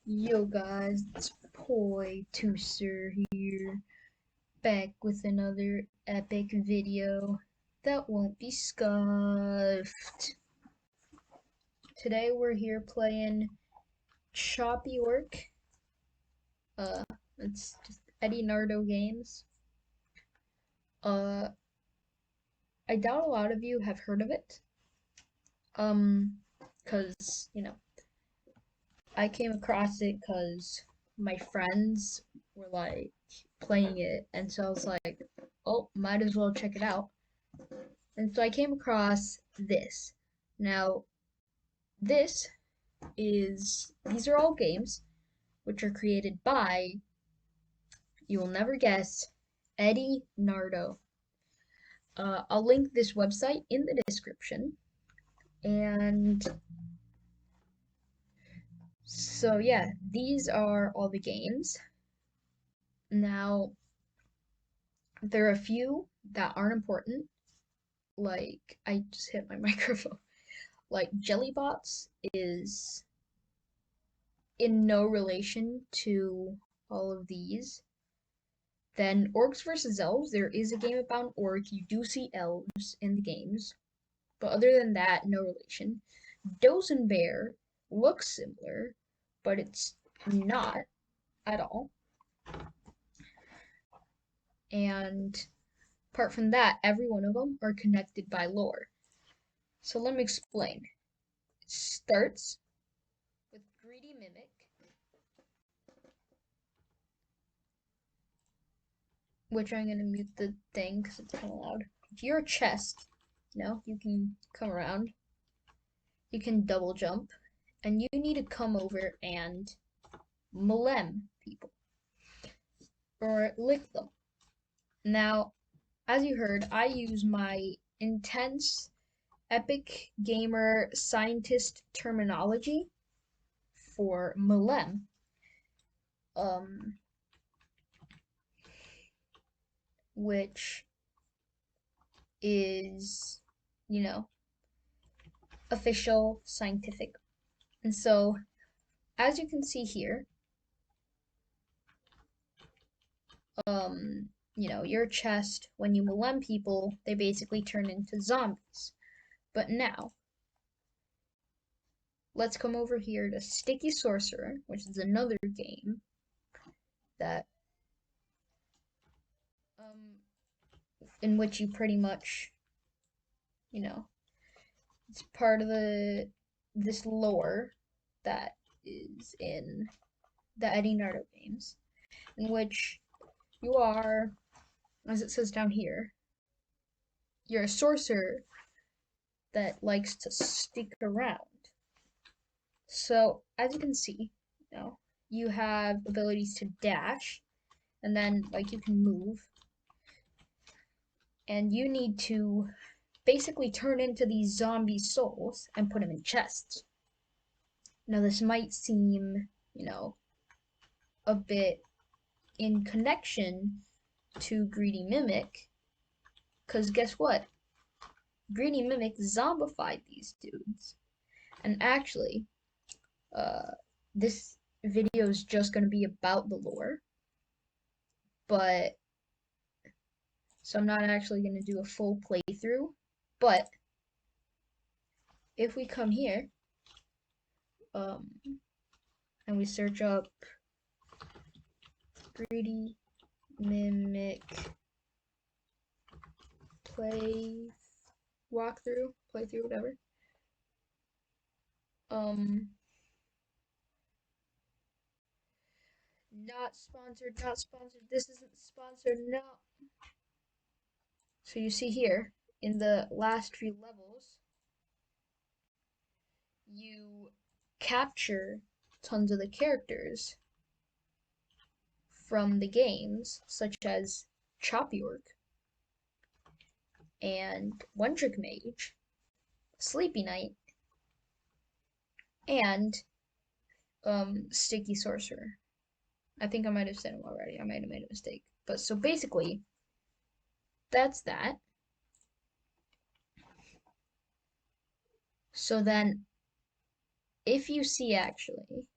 Yo guys, it's Toaster here, back with another epic video that won't be scuffed. Today we're here playing Choppy Orc. Uh, it's just eddynardo games. Uh, I doubt a lot of you have heard of it. Cause, I came across it cause my friends were like playing it, and so I was like, oh, might as well check it out. And so I came across this. Now, this these are all games which are created by, you will never guess, eddynardo. I'll link this website in the description. And so, yeah, these are all the games. Now, there are a few that aren't important. Like, I just hit my microphone. Like, Jellybots is in no relation to all of these. Then Orcs versus Elves, there is a game about an orc. You do see elves in the games. But other than that, no relation. Dozen Bear looks similar, but it's not at all. And apart from that, every one of them are connected by lore. So let me explain. It starts with Greedy Mimic, which I'm going to mute the thing because it's kind of loud. If you're a chest, you can come around. You can double jump, and you need to come over and malem people or lick them. Now, as you heard, I use my intense epic gamer scientist terminology for malem. Which is, official scientific. And so, as you can see here, your chest, when you malem people, they basically turn into zombies. But now, let's come over here to Sticky Sorcerer, which is another game that, in which you pretty much, it's part of this lore that is in the eddynardo games, in which you are, as it says down here, you're a sorcerer that likes to stick around. So, as you can see, you have abilities to dash, and then, you can move, and you need to basically turn into these zombie souls and put them in chests. Now, this might seem, a bit in connection to Greedy Mimic, because guess what? Greedy Mimic zombified these dudes. And actually, this video is just going to be about the lore, but so I'm not actually going to do a full playthrough. But if we come here, and we search up Greedy Mimic playthrough, whatever. Not sponsored, not sponsored. This isn't sponsored, no. So you see here, in the last few levels, you capture tons of the characters from the games, such as Choppy Orc and One Trick Mage, Sleepy Night, and Sticky Sorcerer. I think I might have said them already. I might have made a mistake. But so basically, that's that. So then, if you see actually,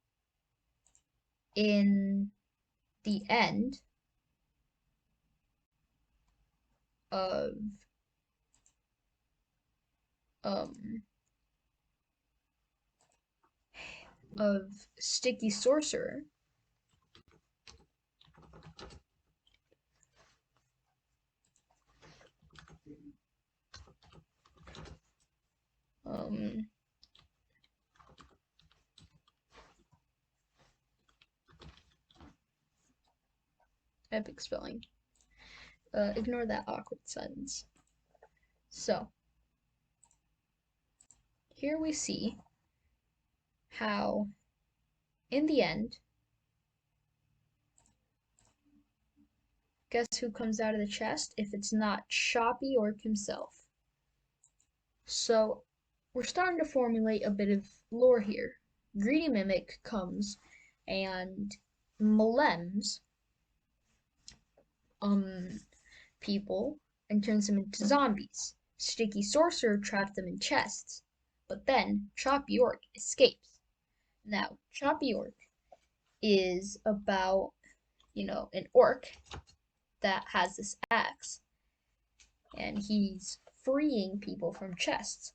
in the end of um of Sticky Sorcerer, um epic spelling. Ignore that awkward sentence. So here we see how in the end, guess who comes out of the chest if it's not Choppy Orc himself. So we're starting to formulate a bit of lore here. Greedy Mimic comes and malems people and turns them into zombies. Sticky Sorcerer traps them in chests, but then Choppy Orc escapes. Now, Choppy Orc is about, an orc that has this axe, and he's freeing people from chests.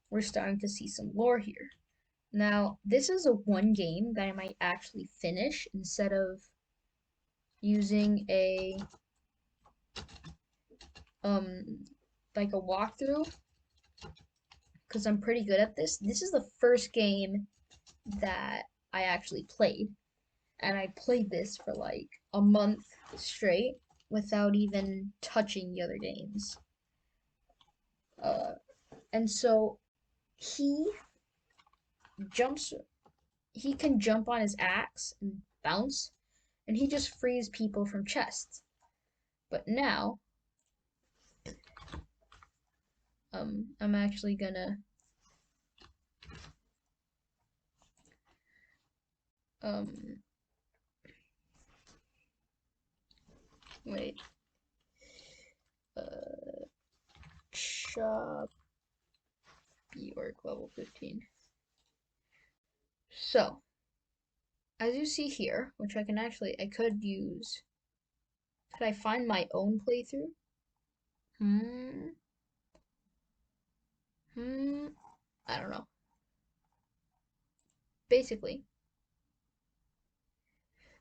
We're starting to see some lore here. Now, this is a one game that I might actually finish instead of using a like a walkthrough, because I'm pretty good at this. This is the first game that I actually played, and I played this for like a month straight without even touching the other games. And so he jumps, he can jump on his axe and bounce, and he just frees people from chests. But now, I'm actually gonna, wait, Choppy Orc level 15. So, as you see here, which I could use, could I find my own playthrough? I don't know. Basically,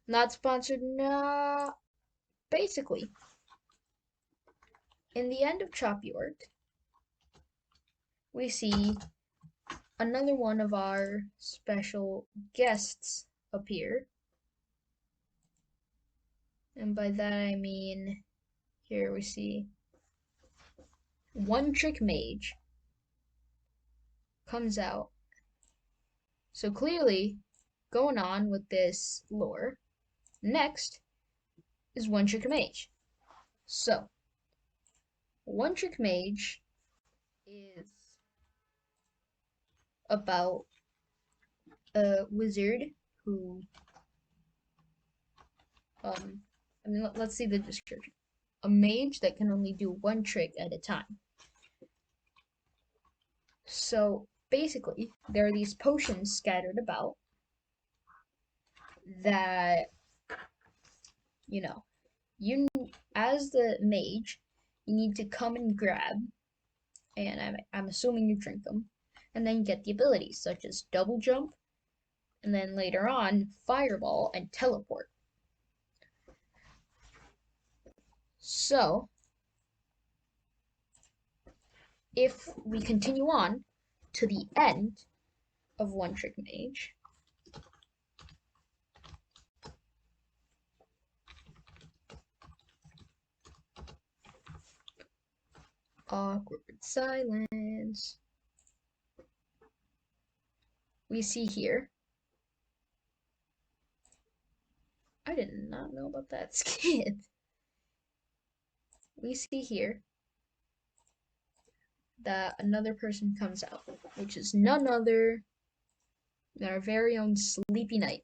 not sponsored, nah. Basically, in the end of Choppy Orc, we see another one of our special guests appear. And by that I mean, here we see One Trick Mage comes out. So clearly, going on with this lore, next is One Trick Mage. So, One Trick Mage is about a wizard who, let's see the description. A mage that can only do one trick at a time. So basically, there are these potions scattered about that, you as the mage, you need to come and grab, and I'm assuming you drink them, and then get the abilities such as double jump, and then later on, fireball and teleport. So, if we continue on to the end of One Trick Mage, awkward silence, we see here, I did not know about that skip. We see here that another person comes out, which is none other than our very own Sleepy Knight.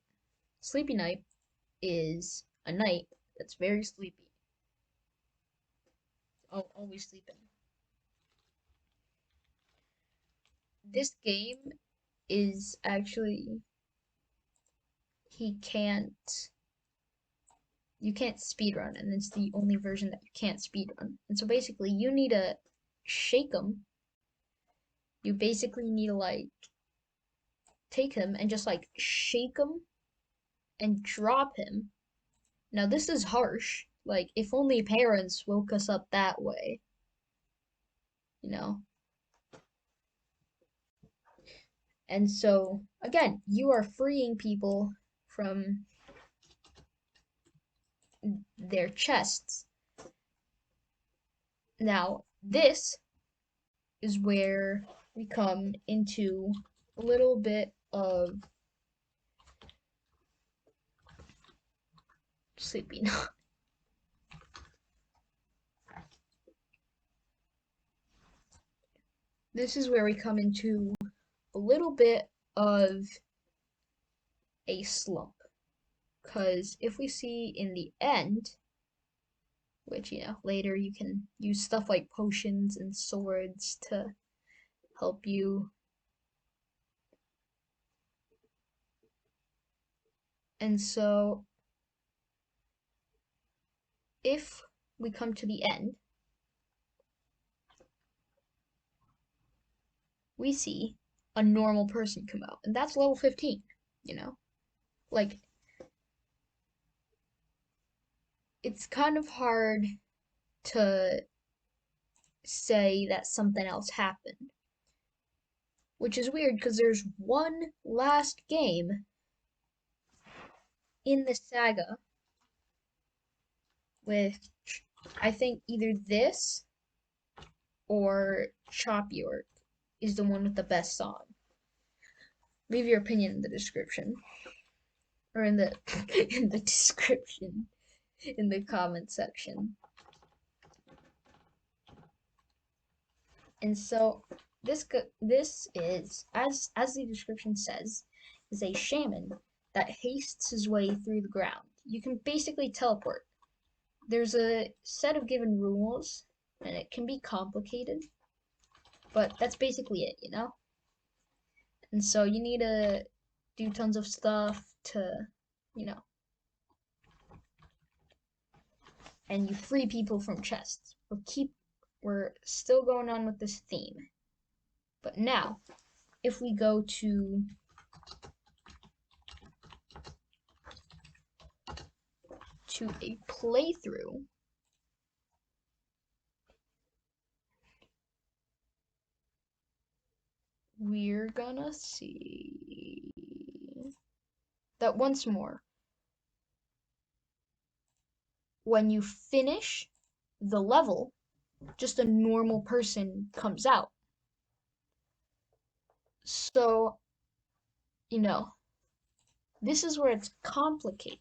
Sleepy Knight is a knight that's very sleepy. Always sleeping. This game is actually, he can't you can't speedrun, and it's the only version that you can't speedrun. And so basically you need to shake him. You basically need to like take him and just like shake him and drop him. Now this is harsh. Like if only parents woke us up that way, you know? And so again, you are freeing people from their chests. Now, this is where we come into a little bit of sleeping. This is where we come into a little bit of a slump. Because if we see in the end, which, later you can use stuff like potions and swords to help you. And so, if we come to the end, we see a normal person come out, and that's level 15, Like, it's kind of hard to say that something else happened, which is weird because there's one last game in the saga with, I think, either this or Chop York is the one with the best song. Leave your opinion in the description. Or in the in the description. In the comment section. And so this is, as the description says, is a shaman that hastes his way through the ground. You can basically teleport. There's a set of given rules, and it can be complicated, but that's basically it, And so you need to do tons of stuff to, and you free people from chests. We're still going on with this theme. But now, if we go to a playthrough, we're gonna see that once more, when you finish the level, just a normal person comes out. So, this is where it's complicated.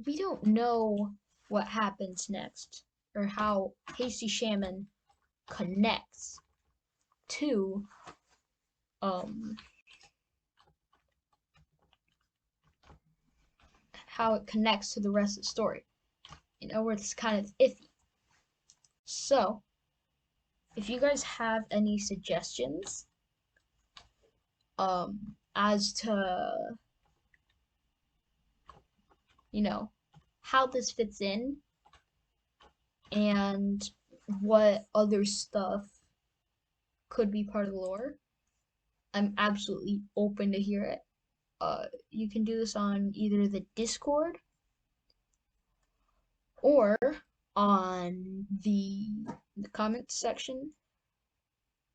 We don't know what happens next or how Hasty Shaman connects to how it connects to the rest of the story. Where it's kind of iffy. So, if you guys have any suggestions as to how this fits in and what other stuff could be part of the lore, I'm absolutely open to hear it. You can do this on either the Discord or on the comments section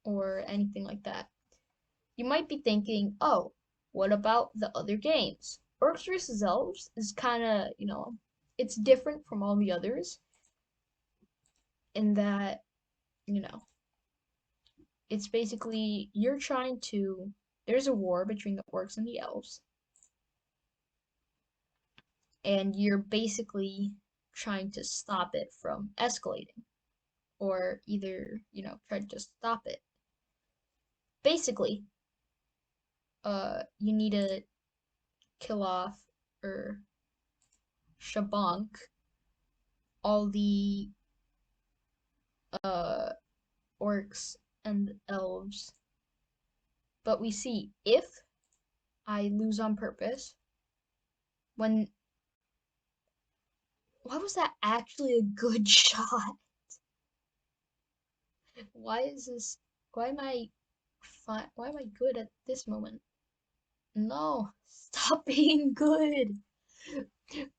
or anything like that. You might be thinking, oh, what about the other games? Orcs vs. Elves is kind of, it's different from all the others in that, it's basically there's a war between the orcs and the elves, and you're basically trying to stop it from escalating, or either, try to just stop it. Basically, you need to kill off or shabonk all the orcs and elves. But we see if I lose on purpose. When why was that actually a good shot? Why is this? Why am I fine? Why am I good at this moment? No, stop being good.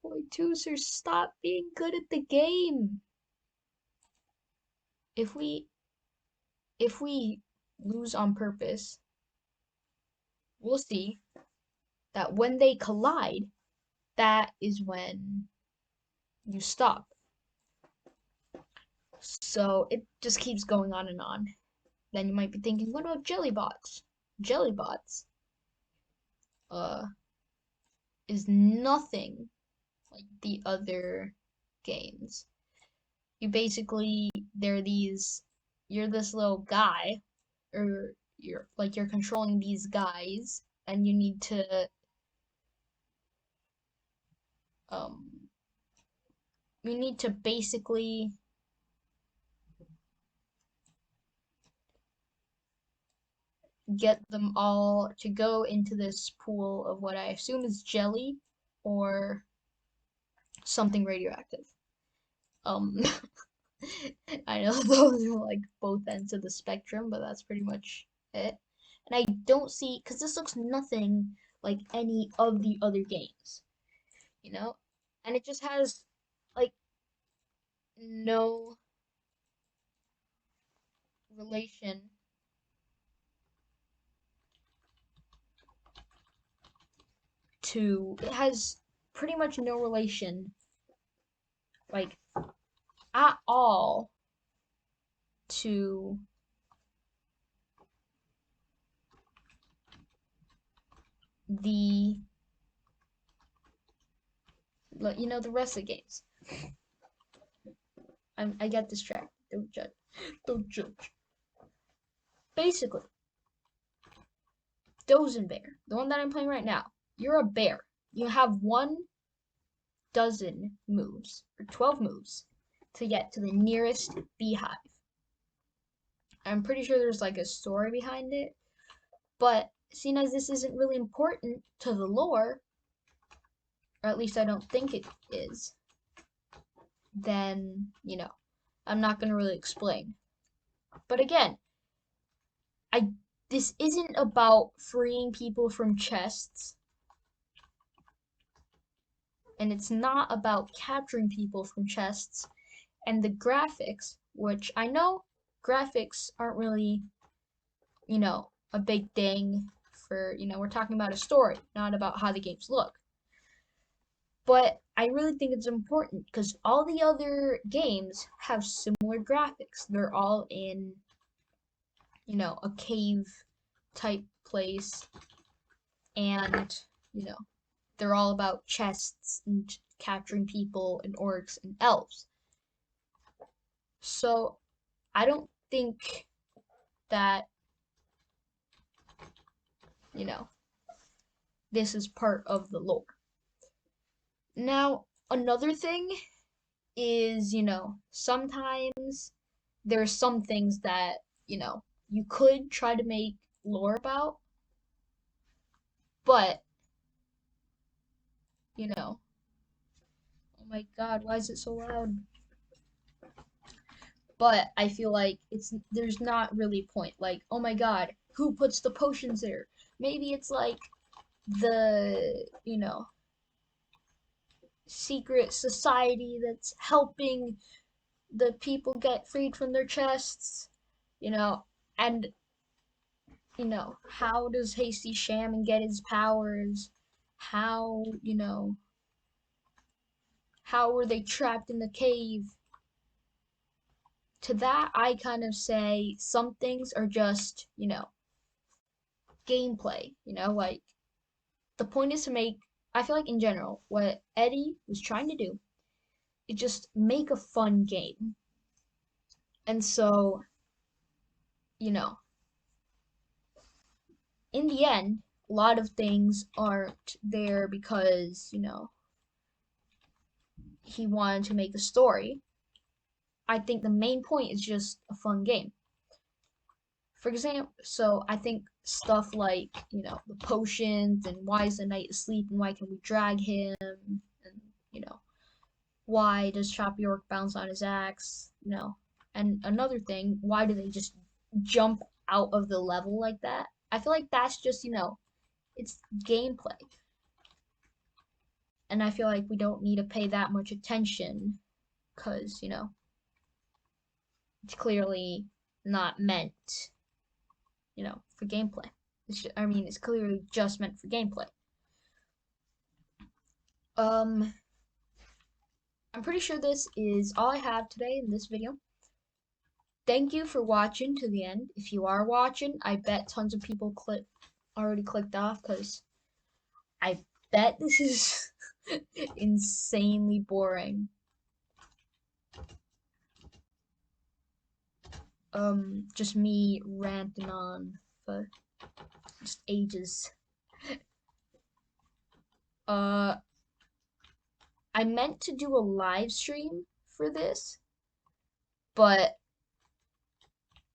Boy, Tooser, stop being good at the game. If we if we lose on purpose, we'll see that when they collide, that is when you stop. So it just keeps going on and on. Then you might be thinking, what about jellybots? Jellybots uh is nothing like the other games. You basically they're these you're this little guy or you're controlling these guys and um you need to basically get them all to go into this pool of what I assume is jelly or something radioactive. Um I know those are like both ends of the spectrum, but that's pretty much it. And I don't see because this looks nothing like any of the other games, you know? And it just has like no relation it has pretty much no relation like at all to the the rest of the games. I get distracted. Don't judge. Don't judge. Basically, Dozen Bear, the one that I'm playing right now, you're a bear. You have 1 dozen moves, or 12 moves, to get to the nearest beehive. I'm pretty sure there's like a story behind it, but seeing as this isn't really important to the lore, or at least I don't think it is, then, I'm not going to really explain. But again, I this isn't about freeing people from chests, and it's not about capturing people from chests, and the graphics, which I know graphics aren't really, a big thing for, we're talking about a story, not about how the games look. But I really think it's important because all the other games have similar graphics. They're all in, a cave type place, and, they're all about chests and capturing people and orcs and elves. So I don't think that, you know, this is part of the lore. Now, another thing is, sometimes there's some things that, you could try to make lore about, but, oh my god, why is it so loud? But I feel like there's not really a point. Like, oh my god, who puts the potions there? Maybe it's like the, secret society that's helping the people get freed from their chests, and how does Hasty Shaman get his powers? How, how were they trapped in the cave? To that, I kind of say some things are just, gameplay, like the point is to make, I feel like in general, what Eddie was trying to do is just make a fun game. And so, you know, in the end, a lot of things aren't there because, he wanted to make a story. I think the main point is just a fun game. For example, so I think stuff like, the potions and why is the knight asleep and why can we drag him and, you know, why does Chop York bounce on his axe, and another thing, why do they just jump out of the level like that? I feel like that's just, it's gameplay. And I feel like we don't need to pay that much attention because, it's clearly not meant, for gameplay. It's clearly just meant for gameplay. Um, I'm pretty sure this is all I have today in this video. Thank you for watching to the end. If you are watching, I bet tons of people already clicked off because I bet this is insanely boring. Just me ranting on for just ages. I meant to do a live stream for this, but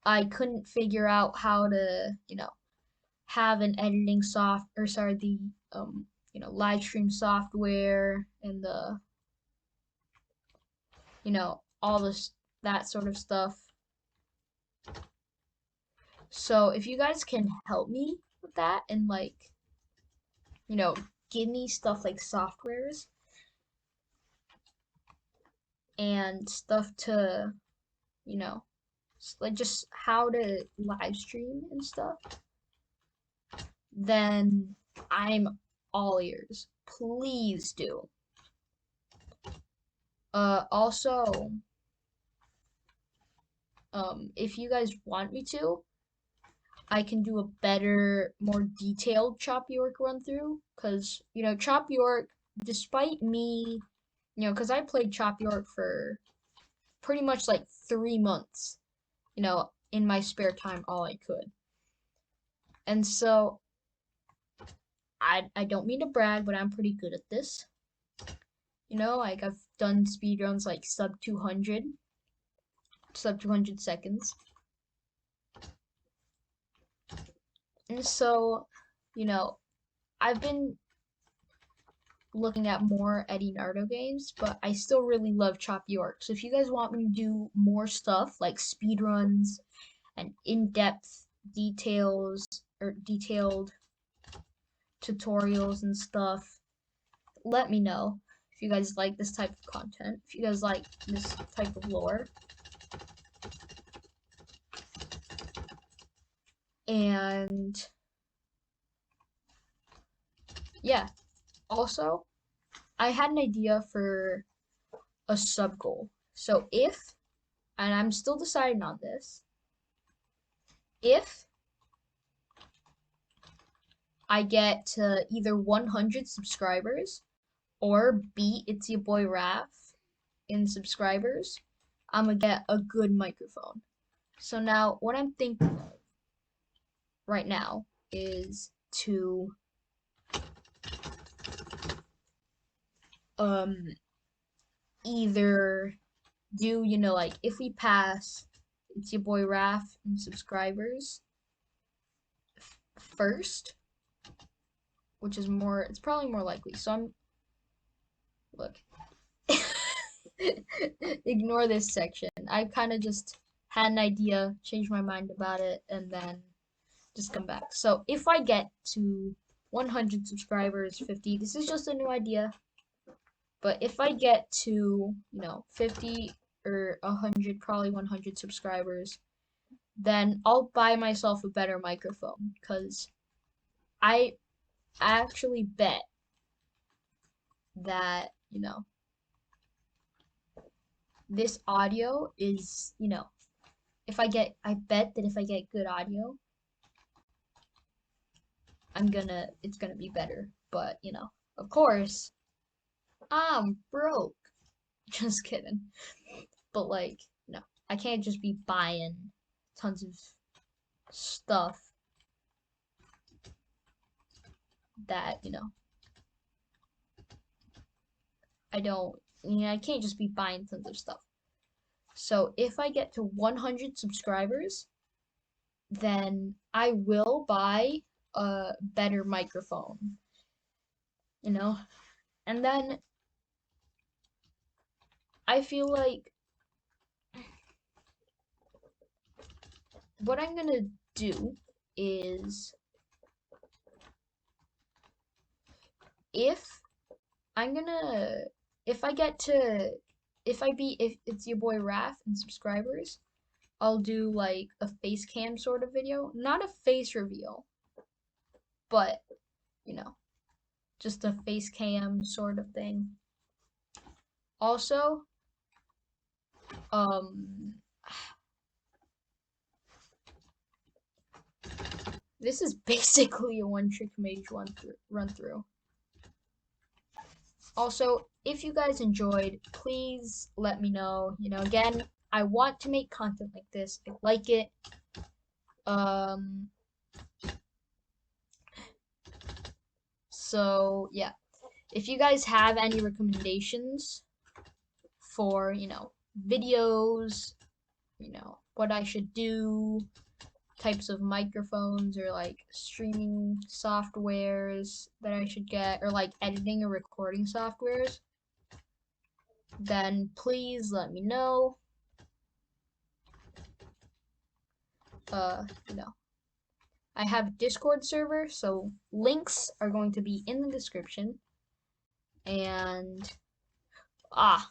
I couldn't figure out how to, have an editing the live stream software and the, all this that sort of stuff. So if you guys can help me with that and give me stuff like softwares and stuff to, like just how to live stream and stuff, then I'm all ears. Please do. Also, if you guys want me to, I can do a better, more detailed Chop York run through. Because, Chop York, despite me, because I played Chop York for pretty much like 3 months, in my spare time, all I could. And so, I don't mean to brag, but I'm pretty good at this. Like I've done speedruns like sub 200 seconds. And so, I've been looking at more eddynardo games, but I still really love Chop York. So if you guys want me to do more stuff like speedruns and in-depth detailed tutorials and stuff, let me know. If you guys like this type of content, if you guys like this type of lore. And yeah, also, I had an idea for a sub goal. So and I'm still deciding on this, if I get to either 100 subscribers or beat It's Your Boy Raph in subscribers, I'm gonna get a good microphone. So now, what I'm thinking of right now is to either do, like if we pass It's Your Boy Raph in subscribers first, which is it's probably more likely. So look, ignore this section. I kind of just had an idea, changed my mind about it, and then just come back. So if I get to 100 subscribers, 50, this is just a new idea. But if I get to, 50 or 100, probably 100 subscribers, then I'll buy myself a better microphone because I actually bet that, this audio is, I bet that if I get good audio, it's gonna be better. But, of course, I'm broke. Just kidding. But I can't just be buying tons of stuff that, I can't just be buying tons of stuff. So if I get to 100 subscribers, then I will buy a better microphone, you know? And then I feel like what I'm gonna do is if I'm gonna if I get to if it's your boy Raph and subscribers, I'll do like a face cam sort of video. Not a face reveal, but you know, just a face cam sort of thing. Also, um this is basically a one trick mage run through. Also, if you guys enjoyed, please let me know. You know, again, I want to make content like this. I like it. Um, so yeah, if you guys have any recommendations for, videos, what I should do, types of microphones or like streaming softwares that I should get, or like editing or recording softwares, then please let me know. You know, I have a Discord server, so links are going to be in the description. And ah,